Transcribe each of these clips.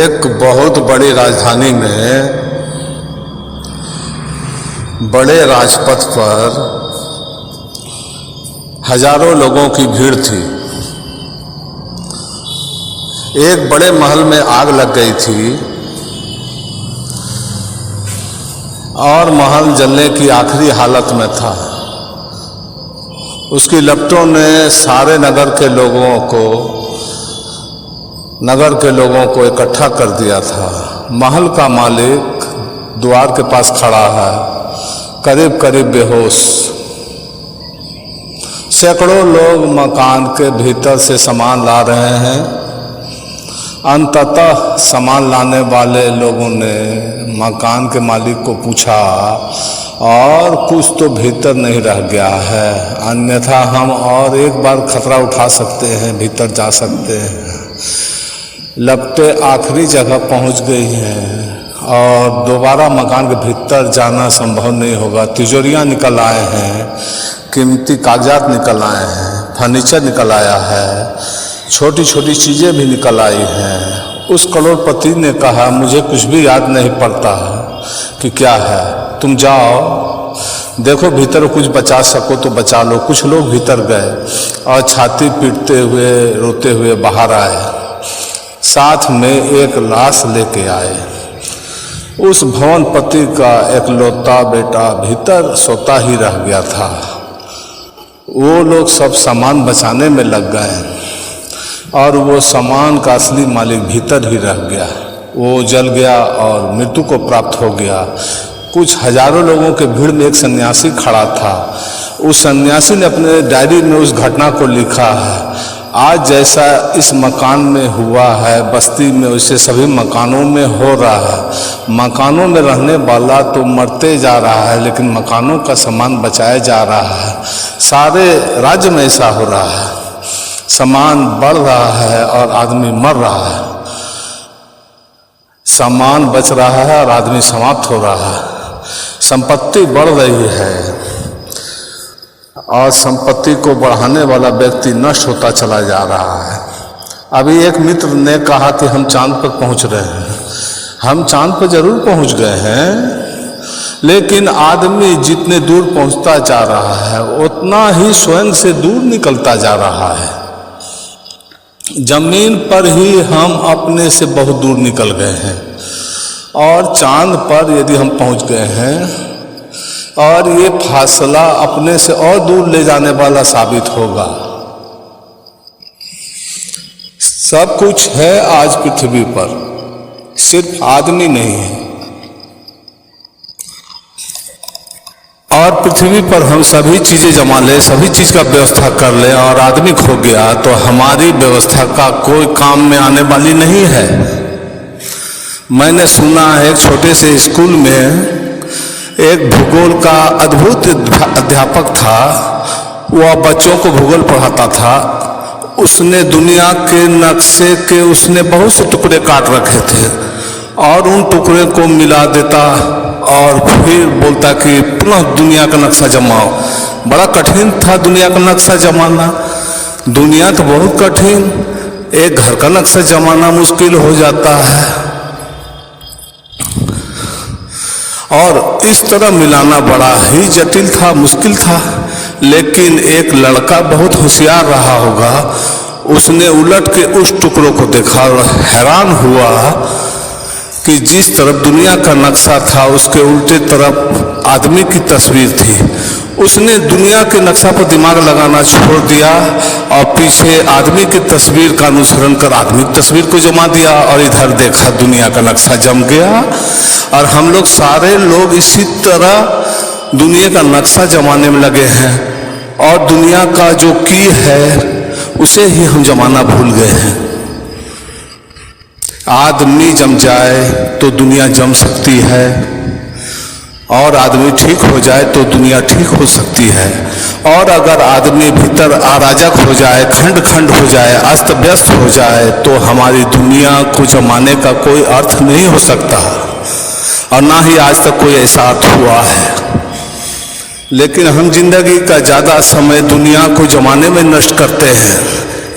एक बहुत बड़ी राजधानी में बड़े राजपथ पर हजारों लोगों की भीड़ थी। एक बड़े महल में आग लग गई थी और महल जलने की आखिरी हालत में था। उसकी लपटों ने सारे नगर के लोगों को इकट्ठा कर दिया था। महल का मालिक द्वार के पास खड़ा है, करीब करीब बेहोश। सैकड़ों लोग मकान के भीतर से सामान ला रहे हैं। अंततः सामान लाने वाले लोगों ने मकान के मालिक को पूछा, और कुछ तो भीतर नहीं रह गया है, अन्यथा हम और एक बार खतरा उठा सकते हैं, भीतर जा सकते हैं। लपटें आखिरी जगह पहुंच गई हैं और दोबारा मकान के भीतर जाना संभव नहीं होगा। तिजोरियां निकल आए हैं, कीमती कागजात निकल आए हैं, फर्नीचर निकल आया है, छोटी छोटी चीज़ें भी निकल आई हैं। उस करोड़पति ने कहा, मुझे कुछ भी याद नहीं पड़ता कि क्या है, तुम जाओ, देखो भीतर कुछ बचा सको तो बचा लो। कुछ लोग भीतर गए और छाती पीटते हुए रोते हुए बाहर आए। साथ में एक लाश लेके आए। उस भवनपति का एकलौता बेटा भीतर सोता ही रह गया था। वो लोग सब सामान बचाने में लग गए और वो सामान का असली मालिक भीतर ही रह गया। वो जल गया और मृत्यु को प्राप्त हो गया। कुछ हजारों लोगों के भीड़ में एक सन्यासी खड़ा था। उस सन्यासी ने अपने डायरी में उस घटना को लिखा है, आज जैसा इस मकान में हुआ है बस्ती में, वैसे सभी मकानों में हो रहा है। मकानों में रहने वाला तो मरते जा रहा है, लेकिन मकानों का सामान बचाया जा रहा है। सारे राज्य में ऐसा हो रहा है, सामान बढ़ रहा है और आदमी मर रहा है। सामान बच रहा है और आदमी समाप्त हो रहा है। संपत्ति बढ़ रही है और संपत्ति को बढ़ाने वाला व्यक्ति नष्ट होता चला जा रहा है। अभी एक मित्र ने कहा कि हम चांद पर पहुंच रहे हैं। हम चांद पर जरूर पहुंच गए हैं, लेकिन आदमी जितने दूर पहुंचता जा रहा है उतना ही स्वयं से दूर निकलता जा रहा है। जमीन पर ही हम अपने से बहुत दूर निकल गए हैं और चांद पर यदि हम पहुंच गए हैं और ये फासला अपने से और दूर ले जाने वाला साबित होगा। सब कुछ है आज पृथ्वी पर, सिर्फ आदमी नहीं है। और पृथ्वी पर हम सभी चीजें जमा ले, सभी चीज का व्यवस्था कर ले और आदमी खो गया तो हमारी व्यवस्था का कोई काम में आने वाली नहीं है। मैंने सुना है एक छोटे से स्कूल में एक भूगोल का अद्भुत अध्यापक था। वह बच्चों को भूगोल पढ़ाता था। उसने दुनिया के नक्शे के उसने बहुत से टुकड़े काट रखे थे और उन टुकड़े को मिला देता और फिर बोलता कि पुनः दुनिया का नक्शा जमाओ। बड़ा कठिन था दुनिया का नक्शा जमाना। दुनिया तो बहुत कठिन, एक घर का नक्शा जमाना मुश्किल हो जाता है। और इस तरह मिलाना बड़ा ही जटिल था, मुश्किल था। लेकिन एक लड़का बहुत होशियार रहा होगा, उसने उलट के उस टुकड़ों को देखा और हैरान हुआ कि जिस तरफ दुनिया का नक्शा था उसके उल्टे तरफ आदमी की तस्वीर थी। उसने दुनिया के नक्शा पर दिमाग लगाना छोड़ दिया और पीछे आदमी की तस्वीर का अनुसरण कर आदमी की तस्वीर को जमा दिया और इधर देखा दुनिया का नक्शा जम गया। और हम लोग सारे लोग इसी तरह दुनिया का नक्शा जमाने में लगे हैं और दुनिया का जो की है उसे ही हम जमाना भूल गए हैं। आदमी जम जाए तो दुनिया जम सकती है और आदमी ठीक हो जाए तो दुनिया ठीक हो सकती है। और अगर आदमी भीतर अराजक हो जाए, खंड खंड हो जाए, अस्त व्यस्त हो जाए तो हमारी दुनिया को जमाने का कोई अर्थ नहीं हो सकता और ना ही आज तक कोई ऐसा अर्थ हुआ है। लेकिन हम जिंदगी का ज़्यादा समय दुनिया को जमाने में नष्ट करते हैं।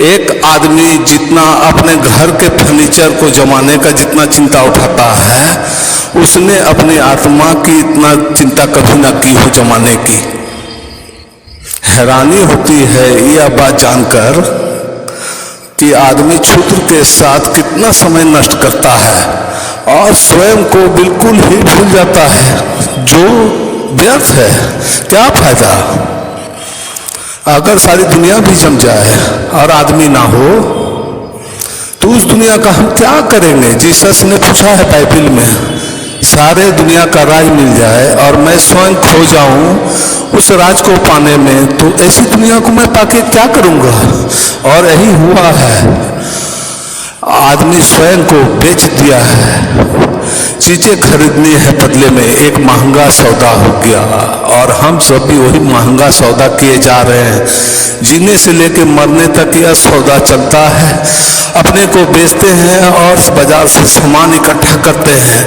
एक आदमी जितना अपने घर के फर्नीचर को जमाने का जितना चिंता उठाता है, उसने अपनी आत्मा की इतना चिंता कभी ना की हो जमाने की। हैरानी होती है यह बात जानकर कि आदमी क्षुद्र के साथ कितना समय नष्ट करता है और स्वयं को बिल्कुल ही भूल जाता है, जो व्यर्थ है। क्या फायदा अगर सारी दुनिया भी जम जाए और आदमी ना हो, तो उस दुनिया का हम क्या करेंगे? जीसस ने पूछा है बाइबल में, सारे दुनिया का राज मिल जाए और मैं स्वयं खो जाऊं उस राज को पाने में, तो ऐसी दुनिया को मैं पाके क्या करूंगा? और यही हुआ है, आदमी स्वयं को बेच दिया है। चीजें खरीदनी है बदले में एक महंगा सौदा हो गया, और हम सब भी वही महंगा सौदा किए जा रहे हैं। जीने से लेकर मरने तक यह सौदा चलता है। अपने को बेचते हैं और बाजार से सामान इकट्ठा करते हैं।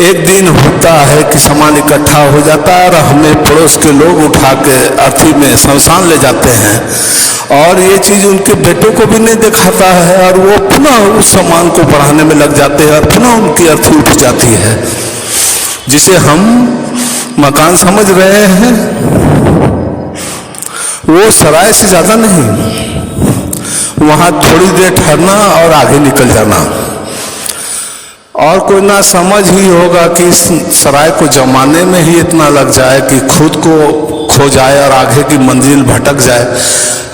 एक दिन होता है कि सामान इकट्ठा हो जाता है और हमें पड़ोस के लोग उठा के अर्थी में शमशान ले जाते हैं, और ये चीज उनके बेटों को भी नहीं दिखाता है, और वो पुनः उस सामान को बढ़ाने में लग जाते हैं और पुनः उनकी अर्थी उठ जाती है, जिसे हम मकान समझ रहे हैं। वो सराय से ज्यादा नहीं, वहां थोड़ी देर ठहरना और आगे निकल जाना। और कोई ना समझ ही होगा कि इस सराय को जमाने में ही इतना लग जाए कि खुद को खो जाए और आगे की मंजिल भटक जाए।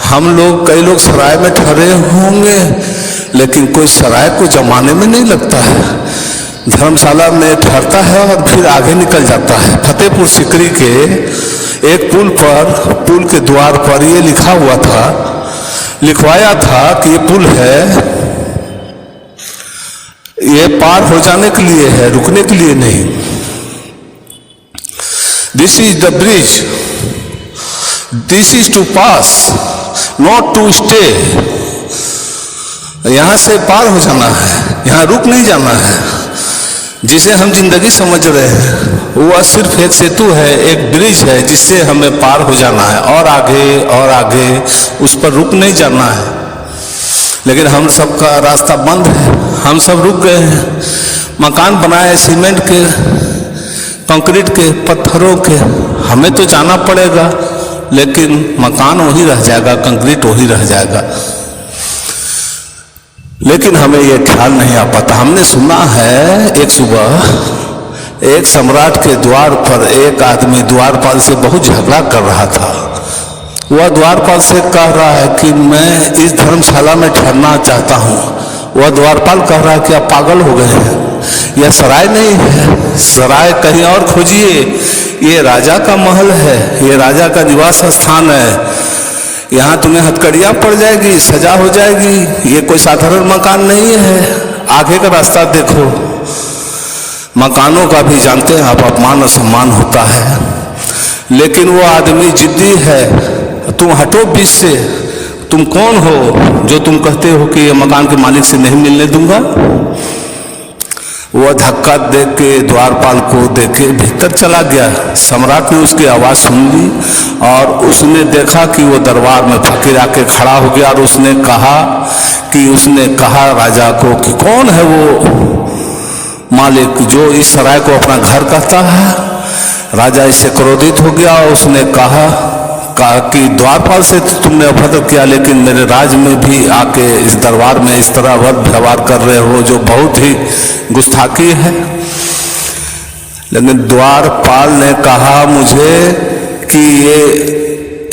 हम लोग, कई लोग सराय में ठहरे होंगे, लेकिन कोई सराय को जमाने में नहीं लगता है। धर्मशाला में ठहरता है और फिर आगे निकल जाता है। फतेहपुर सिकरी के एक पुल पर, पुल के द्वार पर ये लिखा हुआ था, लिखवाया था कि ये पुल है, ये पार हो जाने के लिए है, रुकने के लिए नहीं। This is the bridge, this is to pass, not to stay. यहां से पार हो जाना है, यहां रुक नहीं जाना है। जिसे हम जिंदगी समझ रहे हैं वह सिर्फ एक सेतु है, एक ब्रिज है, जिससे हमें पार हो जाना है और आगे उस पर रुक नहीं जाना है। लेकिन हम सबका रास्ता बंद है, हम सब रुक गए हैं। मकान बनाए सीमेंट के, कंक्रीट के, पत्थरों के, हमें तो जाना पड़ेगा, लेकिन मकान वही रह जाएगा, कंक्रीट वही रह जाएगा। लेकिन हमें यह ख्याल नहीं आ पाता। हमने सुना है एक सुबह एक सम्राट के द्वार पर एक आदमी द्वारपाल से बहुत झगड़ा कर रहा था। वह द्वारपाल से कह रहा है कि मैं इस धर्मशाला में ठहरना चाहता हूँ। वह द्वारपाल कह रहा है कि आप पागल हो गए हैं, यह सराय नहीं है, सराय कहीं और खोजिए, ये राजा का महल है, ये राजा का निवास स्थान है। यहाँ तुम्हें हथकड़ियाँ पड़ जाएगी, सजा हो जाएगी, ये कोई साधारण मकान नहीं है। आगे का रास्ता देखो। मकानों का भी जानते हैं आप, अपमान और सम्मान होता है, लेकिन वो आदमी जिद्दी है। तुम हटो बीच से, तुम कौन हो जो तुम कहते हो कि ये मकान के मालिक से नहीं मिलने दूंगा। वह धक्का दे के द्वारपाल को देके भीतर चला गया। सम्राट ने उसकी आवाज सुन ली और उसने देखा कि वो दरबार में फकीर आके खड़ा हो गया, और उसने कहा राजा को कि कौन है वो मालिक जो इस सराय को अपना घर कहता है। राजा इससे क्रोधित हो गया और उसने कहा कि द्वारपाल से तुमने अभद्र किया, लेकिन मेरे राज में भी आके इस दरबार में इस तरह व्यवहार कर रहे हो, जो बहुत ही गुस्ताखी है। लेकिन द्वारपाल ने कहा मुझे कि ये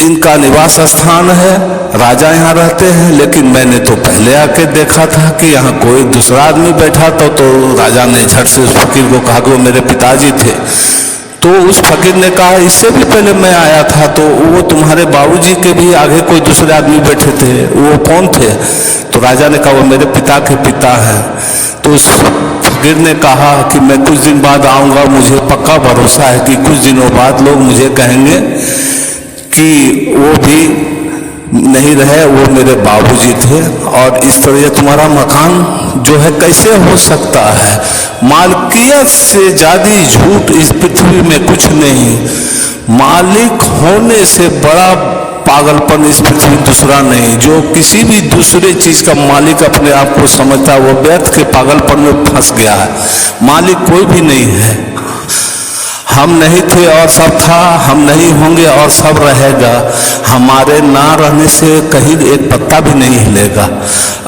इनका निवास स्थान है, राजा यहाँ रहते हैं, लेकिन मैंने तो पहले आके देखा था कि यहाँ कोई दूसरा आदमी बैठा था। तो राजा ने झट से उस फकीर को कहा कि वो मेरे पिताजी थे। तो उस फकीर ने कहा इससे भी पहले मैं आया था, तो वो तुम्हारे बाबूजी के भी आगे कोई दूसरे आदमी बैठे थे, वो कौन थे? तो राजा ने कहा वो मेरे पिता के पिता हैं। तो उस फकीर ने कहा कि मैं कुछ दिन बाद आऊँगा, मुझे पक्का भरोसा है कि कुछ दिनों बाद लोग मुझे कहेंगे कि वो भी नहीं रहे, वो मेरे बाबूजी थे। और इस तरह ये तुम्हारा मकान जो है कैसे हो सकता है? मालकियत से ज्यादा झूठ इस पृथ्वी में कुछ नहीं। मालिक होने से बड़ा पागलपन इस पृथ्वी दूसरा नहीं। जो किसी भी दूसरे चीज का मालिक अपने आप को समझता है वो व्यर्थ के पागलपन में फंस गया है। मालिक कोई भी नहीं है। हम नहीं थे और सब था, हम नहीं होंगे और सब रहेगा। हमारे ना रहने से कहीं एक पत्ता भी नहीं हिलेगा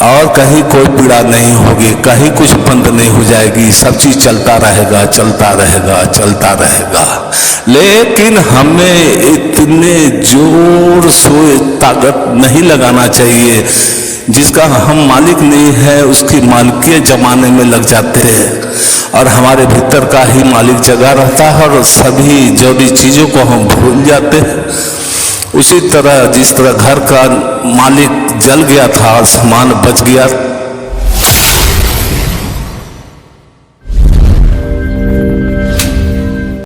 और कहीं कोई पीड़ा नहीं होगी, कहीं कुछ बंद नहीं हो जाएगी। सब चीज चलता रहेगा, चलता रहेगा, चलता रहेगा। लेकिन हमें इतने जोर से ताकत नहीं लगाना चाहिए। जिसका हम मालिक नहीं है उसकी मालिकियत जमाने में लग जाते हैं और हमारे भीतर का ही मालिक जगा रहता है और सभी जो भी चीज़ों को हम भूल जाते हैं। उसी तरह जिस तरह घर का मालिक जल गया था और सामान बच गया